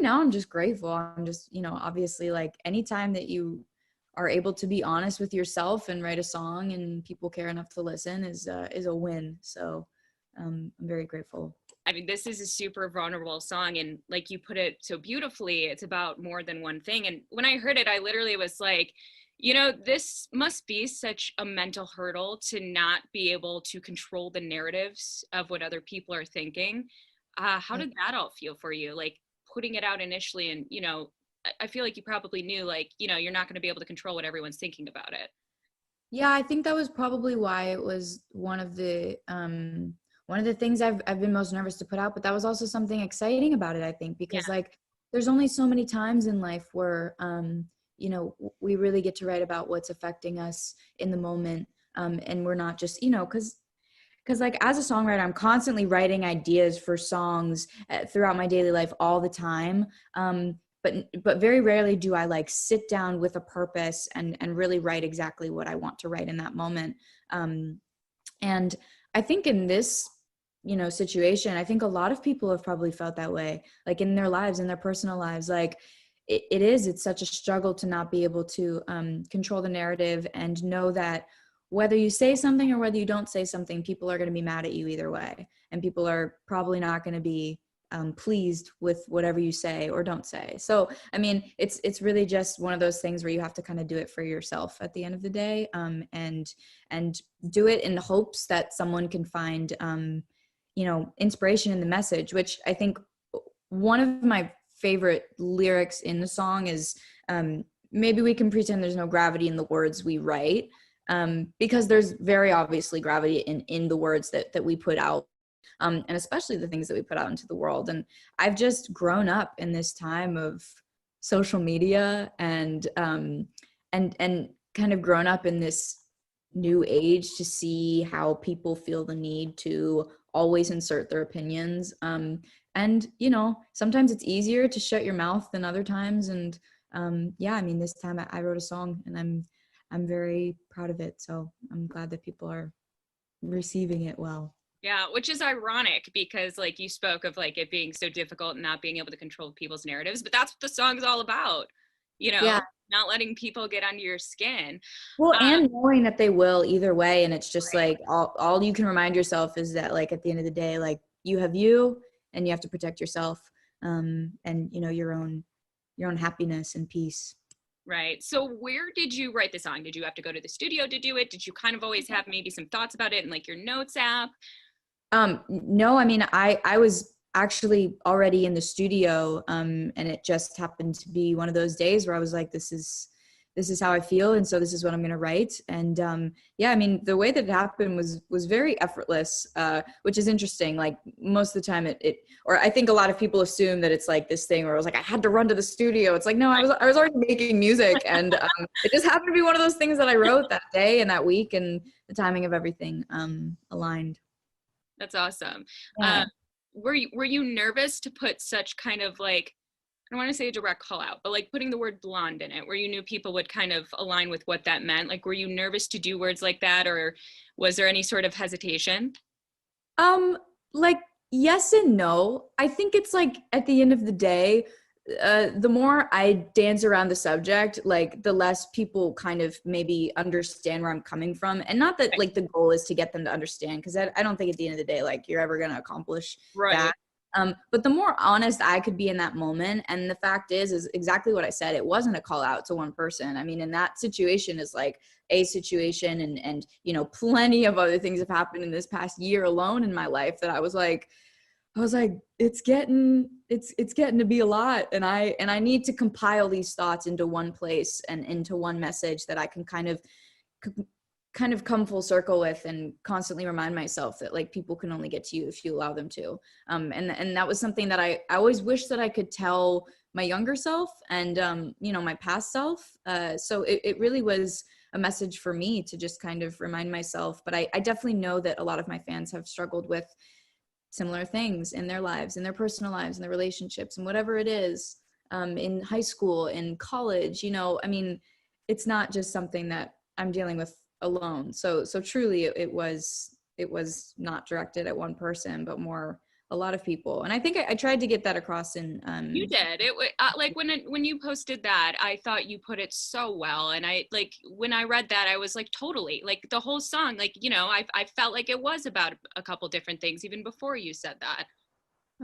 now I'm just grateful. I'm just, obviously, like, anytime that you are able to be honest with yourself and write a song and people care enough to listen is a win. So I'm very grateful. I mean, this is a super vulnerable song, and like you put it so beautifully, it's about more than one thing. And when I heard it, I literally was like, this must be such a mental hurdle to not be able to control the narratives of what other people are thinking. How did that all feel for you? Like putting it out initially, and I feel like you probably knew, like, you're not going to be able to control what everyone's thinking about it. Yeah, I think that was probably why it was one of the things I've been most nervous to put out, but that was also something exciting about it, I think, because Yeah. like there's only so many times in life where we really get to write about what's affecting us in the moment, and we're not just, because like as a songwriter, I'm constantly writing ideas for songs throughout my daily life all the time. But very rarely do I like sit down with a purpose and really write exactly what I want to write in that moment. And I think in this, situation, I think a lot of people have probably felt that way, like in their lives, in their personal lives. Like it's such a struggle to not be able to control the narrative and know that whether you say something or whether you don't say something, people are going to be mad at you either way. And people are probably not going to be pleased with whatever you say or don't say. So, I mean, it's really just one of those things where you have to kind of do it for yourself at the end of the day, and do it in hopes that someone can find, inspiration in the message, which I think one of my favorite lyrics in the song is, maybe we can pretend there's no gravity in the words we write, because there's very obviously gravity in the words that we put out, and especially the things that we put out into the world. And I've just grown up in this time of social media and kind of grown up in this new age to see how people feel the need to always insert their opinions. And sometimes it's easier to shut your mouth than other times. And yeah, I mean, this time I wrote a song and I'm very proud of it. So I'm glad that people are receiving it well. Yeah, which is ironic because like you spoke of like it being so difficult and not being able to control people's narratives, but that's what the song's all about, Yeah. not letting people get under your skin. Well, Um, and knowing that they will either way. And it's just right. like all you can remind yourself is that, like, at the end of the day, like, you have you and you have to protect yourself, and your own happiness and peace. Right. So where did you write the song? Did you have to go to the studio to do it? Did you kind of always have maybe some thoughts about it in like your notes app? No, I mean, I was actually already in the studio, and it just happened to be one of those days where I was like, this is how I feel, and so this is what I'm gonna write. And yeah, I mean, the way that it happened was very effortless, which is interesting. Like most of the time, or I think a lot of people assume that it's like this thing where I was like, I had to run to the studio. It's like, no, I was already making music, and it just happened to be one of those things that I wrote that day and that week, and the timing of everything aligned. That's awesome. Yeah. Were you nervous to put such kind of like, I don't want to say a direct call out, but like putting the word blonde in it, where you knew people would kind of align with what that meant? Like, were you nervous to do words like that, or was there any sort of hesitation? Like, yes and no. I think it's like at the end of the day, the more I dance around the subject, like the less people kind of maybe understand where I'm coming from. And not that like the goal is to get them to understand, because I don't think at the end of the day, like, you're ever gonna accomplish Right. that. But the more honest I could be in that moment, and the fact is exactly what I said. It wasn't a call out to one person. I mean, in that situation is like a situation, and plenty of other things have happened in this past year alone in my life that I was like, it's getting to be a lot, and I need to compile these thoughts into one place and into one message that I can kind of come full circle with, and constantly remind myself that like people can only get to you if you allow them to. And that was something that I always wish that I could tell my younger self and my past self. So it really was a message for me to just kind of remind myself. But I definitely know that a lot of my fans have struggled with similar things in their lives, in their personal lives, in their relationships, and whatever it is, in high school, in college. I mean, it's not just something that I'm dealing with alone. So truly, it was not directed at one person, but more a lot of people. And I think I tried to get that across in You did it. Like when you posted that, I thought you put it so well. And I like when I read that, I was like, totally, like the whole song, like, you know, I felt like it was about a couple different things even before you said that.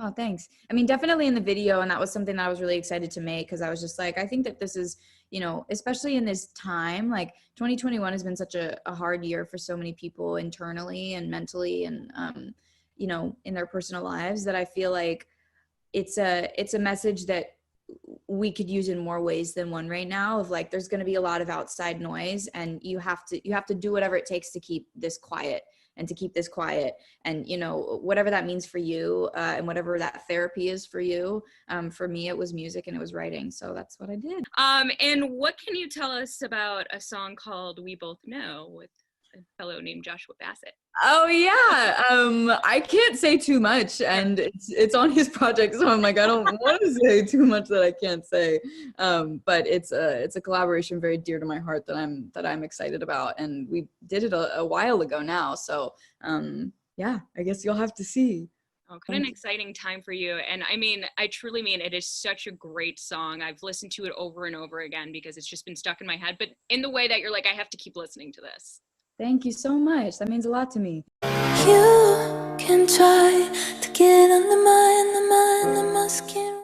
Oh, thanks. I mean, definitely in the video, and that was something that I was really excited to make because I was just like, I think that this is, you know, especially in this time, like 2021 has been such a hard year for so many people internally and mentally and, you know, in their personal lives, that I feel like it's a message that we could use in more ways than one right now, of like there's going to be a lot of outside noise and you have to do whatever it takes to keep this quiet and to keep this quiet, and you know, whatever that means for you, and whatever that therapy is for you. For me it was music and it was writing, so that's what I did. And what can you tell us about a song called We Both Know with a fellow named Joshua Bassett? Oh yeah. I can't say too much, and it's on his project, so I'm like, I don't want to say too much that I can't say. But it's a collaboration very dear to my heart that I'm excited about, and we did it a while ago now. So yeah, I guess you'll have to see. Oh, what an exciting time for you. And I mean, I truly mean it is such a great song. I've listened to it over and over again because it's just been stuck in my head, but in the way that you're like, I have to keep listening to this. Thank you so much. That means a lot to me. You can try to get under my skin.